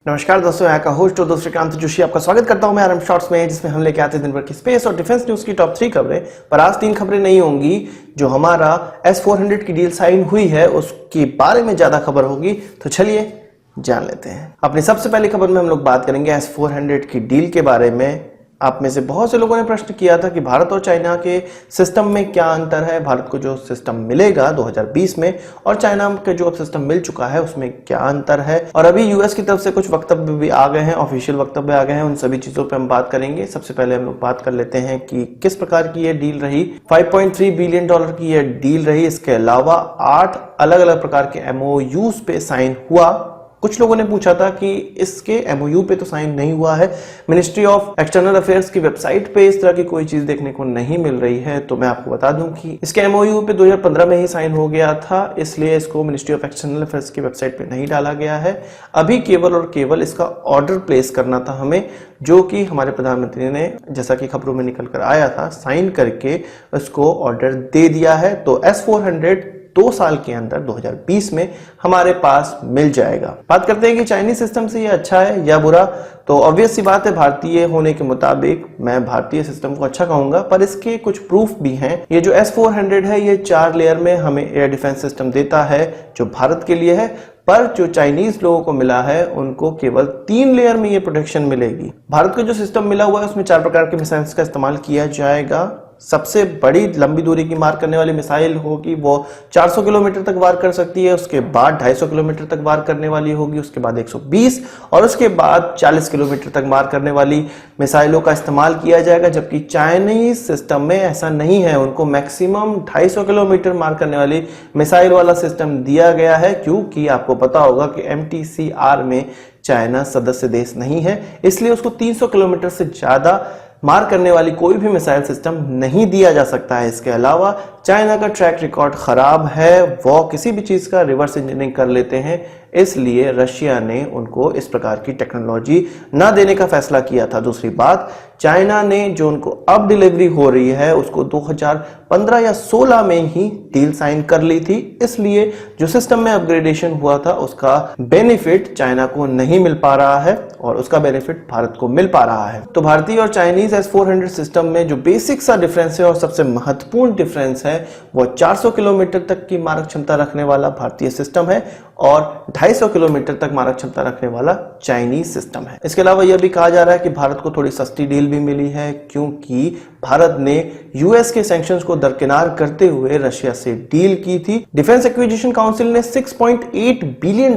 नमस्कार दोस्तों, यहाँ का होस्ट और दोस्त श्रीकांत जोशी आपका स्वागत करता हूँ मैं आरएम शॉर्ट्स में, जिसमें हम लेके आते हैं दिन भर की स्पेस और डिफेंस न्यूज की टॉप 3 खबरें। पर आज 3 खबरें नहीं होंगी। जो हमारा S-400 की डील साइन हुई है उसके बारे में ज्यादा खबर होगी, तो चलिए जान लेते हैं। अपनी सबसे पहली खबर में हम लोग बात करेंगे S-400 की डील के बारे में। आप में से बहुत से लोगों ने प्रश्न किया था कि भारत और चाइना के सिस्टम में क्या अंतर है, भारत को जो सिस्टम मिलेगा 2020 में और चाइना के जो सिस्टम मिल चुका है उसमें क्या अंतर है। और अभी यूएस की तरफ से कुछ वक्तव्य भी आ गए हैं, ऑफिशियल वक्तव्य आ गए हैं, उन सभी चीजों पे हम बात करेंगे। सबसे पहले हम लोग बात कर लेते हैं कि किस प्रकार की ये डील रही। $5.3 बिलियन की ये डील रही। इसके अलावा 8 अलग अलग प्रकार के MOUs पे साइन हुआ। कुछ लोगों ने पूछा था कि इसके MOU पे तो साइन नहीं हुआ है, मिनिस्ट्री ऑफ एक्सटर्नल अफेयर्स की वेबसाइट पे इस तरह की कोई चीज देखने को नहीं मिल रही है। तो मैं आपको बता दूं कि इसके MOU पे 2015 में ही साइन हो गया था, इसलिए इसको मिनिस्ट्री ऑफ एक्सटर्नल अफेयर्स की वेबसाइट पे नहीं डाला गया है। अभी केवल और केवल इसका ऑर्डर प्लेस करना था हमें, जो कि हमारे प्रधानमंत्री ने, जैसा कि खबरों में निकल कर आया था, साइन करके उसको ऑर्डर दे दिया है। तो S-400 2 साल के अंदर 2020 में हमारे पास मिल जाएगा। बात करते हैं कि चाइनीज सिस्टम से ये अच्छा है या बुरा। तो ऑब्वियस सी बात है, भारतीय होने के मुताबिक मैं भारतीय सिस्टम को अच्छा कहूंगा, पर इसके कुछ प्रूफ भी हैं। ये जो S-400 है ये 4 लेयर में हमें एयर डिफेंस सिस्टम देता है, जो भारत के लिए है। पर जो चाइनीज लोगों को मिला है उनको केवल 3 लेयर में ये प्रोटेक्शन मिलेगी। भारत को जो सिस्टम मिला हुआ है उसमें 4 प्रकार के मिसाइल्स का इस्तेमाल किया जाएगा। सबसे बड़ी लंबी दूरी की मार करने वाली मिसाइल होगी, वो 400 किलोमीटर तक वार कर सकती है। उसके बाद 250 किलोमीटर तक वार करने वाली होगी, उसके बाद 120 और उसके बाद 40 किलोमीटर तक मार करने वाली मिसाइलों का इस्तेमाल किया जाएगा। जबकि चाइनीज सिस्टम में ऐसा नहीं है, उनको मैक्सिमम 250 किलोमीटर मार करने वाली मिसाइल वाला सिस्टम दिया गया है, क्योंकि आपको पता होगा कि MTCR में चाइना सदस्य देश नहीं है, इसलिए उसको 300 किलोमीटर से ज्यादा मार करने वाली कोई भी मिसाइल सिस्टम नहीं दिया जा सकता है। इसके अलावा चाइना का ट्रैक रिकॉर्ड खराब है, वो किसी भी चीज का रिवर्स इंजीनियरिंग कर लेते हैं, इसलिए रशिया ने उनको इस प्रकार की टेक्नोलॉजी ना देने का फैसला किया था। दूसरी बात, चाइना ने जो उनको अब डिलीवरी हो रही है उसको 2015 या 16 में ही डील साइन कर ली थी, इसलिए जो सिस्टम में अपग्रेडेशन हुआ था उसका बेनिफिट चाइना को नहीं मिल पा रहा है और उसका बेनिफिट भारत को मिल पा रहा है। तो भारतीय और चाइनीज S-400 सिस्टम में जो बेसिक सा डिफरेंस है और सबसे महत्वपूर्ण डिफरेंस है वो 400 किलोमीटर तक की मारक क्षमता रखने वाला भारतीय सिस्टम है और 250 किलोमीटर तक मारक क्षमता रखने वाला चाइनीज सिस्टम है। इसके अलावा यह भी कहा जा रहा है कि भारत को थोड़ी सस्ती डील भी मिली है, क्योंकि भारत ने यूएस के सैंक्शंस को दरकिनार करते हुए रशिया से डील की थी। डिफेंस एक्विजिशन काउंसिल ने $6.8 बिलियन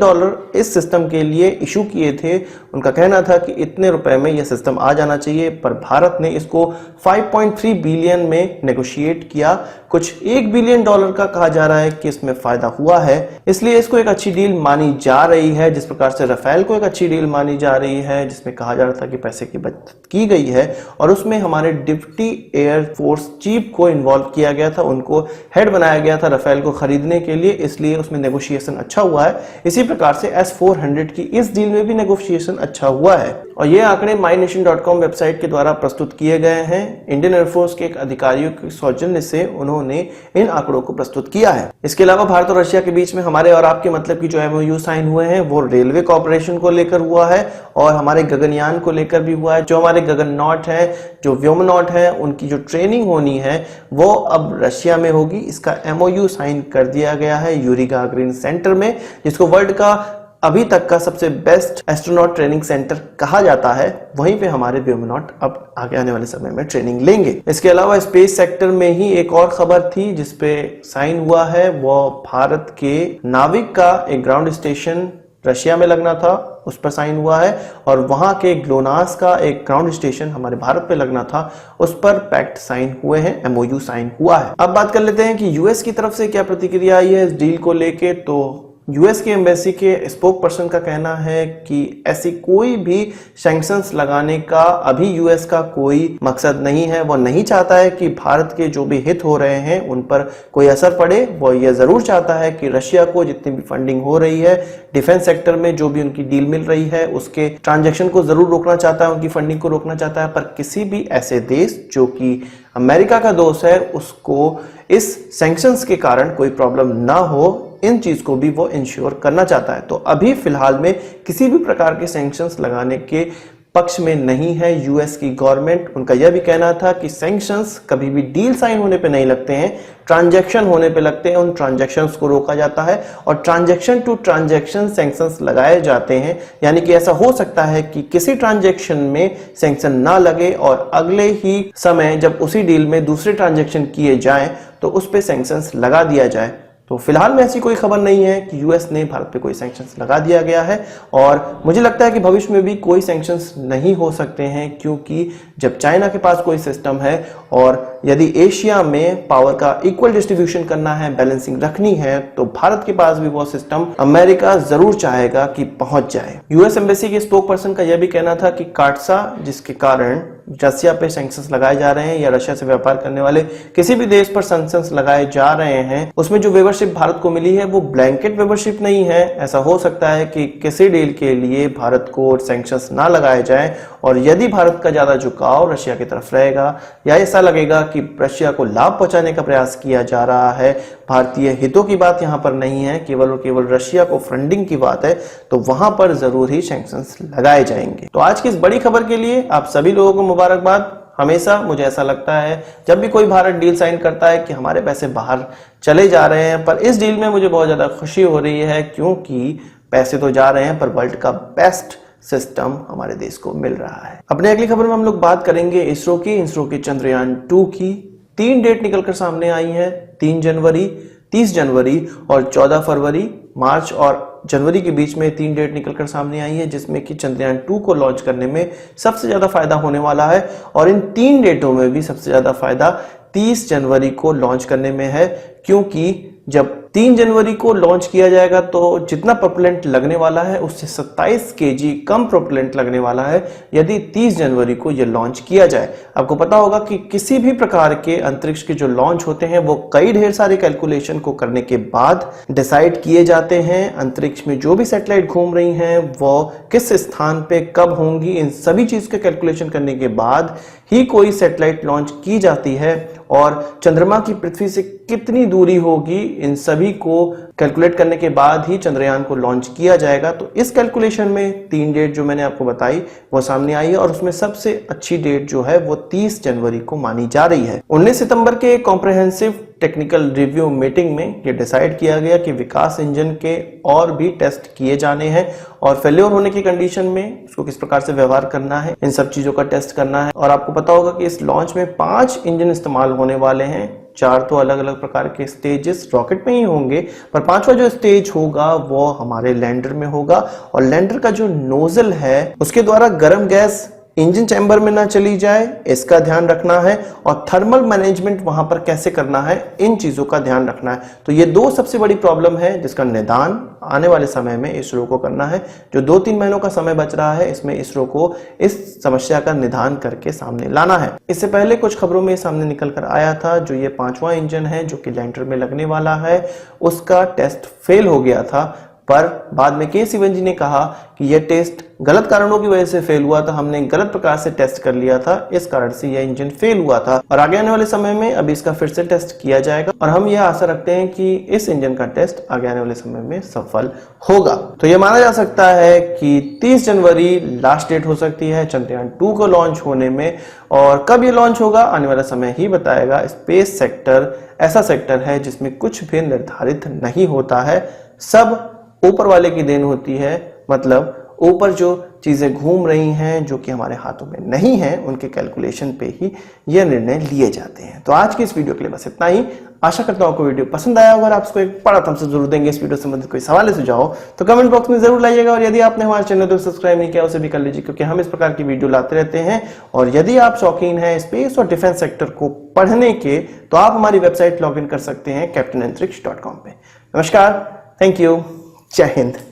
इस सिस्टम के लिए इशू किए थे। उनका कहना था कि इतने रुपए में यह सिस्टम आ जाना चाहिए, पर भारत ने इसको 5.3 बिलियन में नेगोशिएट किया। कुछ $1 बिलियन का कहा जा रहा है कि इसमें फायदा हुआ है, इसलिए इसको एक अच्छी डील मानी जा रही है। जिस प्रकार से राफेल को एक अच्छी डील मानी जा रही है, जिसमें कहा जा रहा था कि पैसे की बचत की गई है और उसमें हमारे डिप्टी एयर फोर्स चीफ को इन्वॉल्व किया गया था, उनको हेड बनाया गया था राफेल को खरीदने के लिए, इसलिए उसमें नेगोशिएशन अच्छा हुआ है। इसी प्रकार से S-400 की इस डील में भी नेगोशिएशन अच्छा हुआ है और ये आंकड़े mynation.com वेबसाइट के द्वारा प्रस्तुत किए गए हैं। इंडियन एयरफोर्स के एक अधिकारियों के सौजन्य से उन्होंने इन आंकड़ों को प्रस्तुत किया है। इसके अलावा भारत और रशिया के बीच में हमारे और आपके मतलब की जो MOU साइन हुए हैं वो रेलवे कॉर्पोरेशन को लेकर हुआ है और हमारे गगनयान को लेकर भी हुआ है। जो हमारे गगननॉट है, जो व्योमनॉट है, उनकी जो ट्रेनिंग होनी है वो अब रशिया में होगी। इसका MOU साइन कर दिया गया है यूरी गागरिन सेंटर में, जिसको वर्ल्ड का अभी तक का सबसे बेस्ट एस्ट्रोनॉट ट्रेनिंग सेंटर कहा जाता है। वहीं पे हमारे व्योमनॉट अब आगे आने वाले समय में ट्रेनिंग लेंगे। इसके अलावा स्पेस सेक्टर में ही एक और खबर थी जिसपे साइन हुआ है, वो भारत के नाविक का एक ग्राउंड स्टेशन रशिया में लगना था, उस पर साइन हुआ है और वहां के ग्लोनास का एक ग्राउंड स्टेशन हमारे भारत पे लगना था, उस पर पैक्ट साइन हुए हैं, MOU साइन हुआ है। अब बात कर लेते हैं कि यूएस की तरफ से क्या प्रतिक्रिया आई है इस डील को लेके। तो यूएस के एम्बेसी के स्पोक पर्सन का कहना है कि ऐसी कोई भी सैंक्शंस लगाने का अभी यूएस का कोई मकसद नहीं है। वो नहीं चाहता है कि भारत के जो भी हित हो रहे हैं उन पर कोई असर पड़े। वो ये जरूर चाहता है कि रशिया को जितनी भी फंडिंग हो रही है डिफेंस सेक्टर में, जो भी उनकी डील मिल रही है, उसके ट्रांजैक्शन को जरूर रोकना चाहता है, उनकी फंडिंग को रोकना चाहता है। पर किसी भी ऐसे देश जो कि अमेरिका का दोस्त है उसको इस सैंक्शंस के कारण कोई प्रॉब्लम ना हो, इन चीज को भी वो इंश्योर करना चाहता है। तो अभी फिलहाल में किसी भी प्रकार के सैंक्शंस लगाने के पक्ष में नहीं है यूएस की गवर्नमेंट। उनका यह भी कहना था कि सैंक्शंस कभी भी डील साइन होने पे नहीं लगते हैं, ट्रांजैक्शन होने पे लगते हैं, उन ट्रांजैक्शंस को रोका जाता है और ट्रांजैक्शन टू ट्रांजैक्शन सैंक्शंस लगाए जाते हैं। यानी कि ऐसा हो सकता है कि किसी ट्रांजैक्शन में सैंक्शन ना लगे और अगले ही समय जब उसी डील में दूसरे ट्रांजैक्शन किए जाएं तो उस पे सैंक्शंस लगा दिया जाए। तो फिलहाल में ऐसी कोई खबर नहीं है कि यूएस ने भारत पे कोई सैंक्शंस लगा दिया गया है और मुझे लगता है कि भविष्य में भी कोई सैंक्शंस नहीं हो सकते हैं, क्योंकि जब चाइना के पास कोई सिस्टम है और यदि एशिया में पावर का इक्वल डिस्ट्रीब्यूशन करना है, बैलेंसिंग रखनी है, तो भारत के पास भी वो सिस्टम अमेरिका जरूर चाहेगा कि पहुंच जाए। यूएस एम्बेसी के स्पोक पर्सन का यह भी कहना था कि काटसा जिसके कारण रशिया पे सैंक्शंस लगाए जा रहे हैं या रशिया से व्यापार करने वाले किसी भी देश पर सैंक्शंस लगाए जा रहे हैं, उसमें जो वेवरशिप भारत को मिली है वो ब्लैंकेट वेवरशिप नहीं है। ऐसा हो सकता है कि किसी डील के लिए भारत को सैंक्शंस ना लगाए जाए और यदि भारत का ज्यादा झुकाव रशिया की तरफ रहेगा या ऐसा लगेगा कि रशिया को लाभ पहुंचाने का प्रयास किया जा रहा है, भारतीय हितों की बात यहां पर नहीं है, केवल और केवल रशिया को फंडिंग की बात है, तो वहां पर जरूर ही सैंक्शंस लगाए जाएंगे। तो आज की इस बड़ी खबर के लिए आप सभी लोगों को मुबारकबाद। हमेशा मुझे ऐसा लगता है जब भी कोई भारत डील साइन करता है कि हमारे पैसे बाहर चले जा रहे हैं, पर इस डील में मुझे बहुत ज्यादा खुशी हो रही है क्योंकि पैसे तो जा रहे हैं पर वर्ल्ड का बेस्ट सिस्टम हमारे देश को मिल रहा है। अपने अगली खबर में हम लोग बात करेंगे इसरो की चंद्रयान 2 की। 3 डेट निकलकर सामने आई है, 3 जनवरी, 30 जनवरी और 14 फरवरी। मार्च और जनवरी के बीच में 3 डेट निकलकर सामने आई है, जिसमें कि चंद्रयान 2 को लॉन्च करने में सबसे ज्यादा फायदा होने वाला है और इन 3 डेटों में भी सबसे ज्यादा फायदा 30 जनवरी को लॉन्च करने में है, क्योंकि जब 3 जनवरी को लॉन्च किया जाएगा तो जितना प्रोपेलेंट लगने वाला है उससे 27 केजी कम प्रोपेलेंट लगने वाला है यदि 30 जनवरी को यह लॉन्च किया जाए। आपको पता होगा कि किसी भी प्रकार के अंतरिक्ष के जो लॉन्च होते हैं वो कई ढेर सारे कैलकुलेशन को करने के बाद डिसाइड किए जाते हैं। अंतरिक्ष में जो भी सैटेलाइट घूम रही हैं वो किस स्थान पे कब होंगी, इन सभी चीज के कैलकुलेशन करने के बाद ही कोई सैटेलाइट लॉन्च की जाती है और चंद्रमा की पृथ्वी से कितनी दूरी होगी, इन सभी को कैलकुलेट करने के बाद ही चंद्रयान को लॉन्च किया जाएगा। तो इस कैलकुलेशन में 3 डेट जो मैंने आपको बताई वो सामने आई है और उसमें सबसे अच्छी डेट जो है वो 30 जनवरी को मानी जा रही है। 19 सितंबर के कॉम्प्रिहेंसिव टेक्निकल रिव्यू मीटिंग में ये डिसाइड किया गया कि विकास इंजन के और भी टेस्ट किए जाने हैं और फेल्योर होने की कंडीशन में उसको किस प्रकार से व्यवहार करना है, इन सब चीजों का टेस्ट करना है। और आपको पता होगा कि इस लॉन्च में 5 इंजन इस्तेमाल होने वाले हैं। 4 तो अलग अलग प्रकार के स्टेजेस रॉकेट में ही होंगे, पर 5वां जो स्टेज होगा वो हमारे लैंडर में होगा और लैंडर का जो नोजल है उसके द्वारा गर्म गैस इंजन चैम्बर में ना चली जाए, इसका ध्यान रखना है और थर्मल मैनेजमेंट वहां पर कैसे करना है, इन चीजों का ध्यान रखना है। तो ये 2 सबसे बड़ी प्रॉब्लम है जिसका निदान आने वाले समय में इसरो को करना है। जो 2-3 महीनों का समय बच रहा है इसमें इसरो को इस समस्या का निदान करके सामने लाना है। इससे पहले कुछ खबरों में सामने निकल कर आया था जो ये 5वां इंजन है जो कि लैंडर में लगने वाला है, उसका टेस्ट फेल हो गया था, पर बाद में के सिवन जी ने कहा कि यह टेस्ट गलत कारणों की वजह से फेल हुआ था, हमने गलत प्रकार से टेस्ट कर लिया था, इस कारण से यह इंजन फेल हुआ था और आगे आने वाले समय में अभी इसका फिर से टेस्ट किया जाएगा और हम यह आशा रखते हैं कि इस इंजन का टेस्ट आगे आने वाले समय में सफल होगा। तो यह माना जा सकता है कि 30 जनवरी लास्ट डेट हो सकती है चंद्रयान 2 को लॉन्च होने में और कब ये लॉन्च होगा आने वाला समय ही बताएगा। स्पेस सेक्टर ऐसा सेक्टर है जिसमें कुछ भी निर्धारित नहीं होता है, सब ऊपर वाले की देन होती है, मतलब ऊपर जो चीजें घूम रही हैं जो कि हमारे हाथों में नहीं है, उनके कैलकुलेशन पे ही यह निर्णय लिए जाते हैं। तो आज की इस वीडियो के लिए बस इतना ही। आशा करता हूं आपको वीडियो पसंद आया होगा। आपको एक बड़ा थम्स अप जरूर देंगे। इस वीडियो से संबंधित कोई सवाल है सुझाव तो कमेंट बॉक्स में जरूर लाइएगा और यदि आपने हमारे चैनल को सब्सक्राइब नहीं किया उसे भी कर लीजिए, क्योंकि हम इस प्रकार की वीडियो लाते रहते हैं। और यदि आप शौकीन हैं स्पेस और डिफेंस सेक्टर को पढ़ने के तो आप हमारी वेबसाइट लॉग इन कर सकते हैं captainantrix.com पे। नमस्कार, थैंक यू, जय हिंद।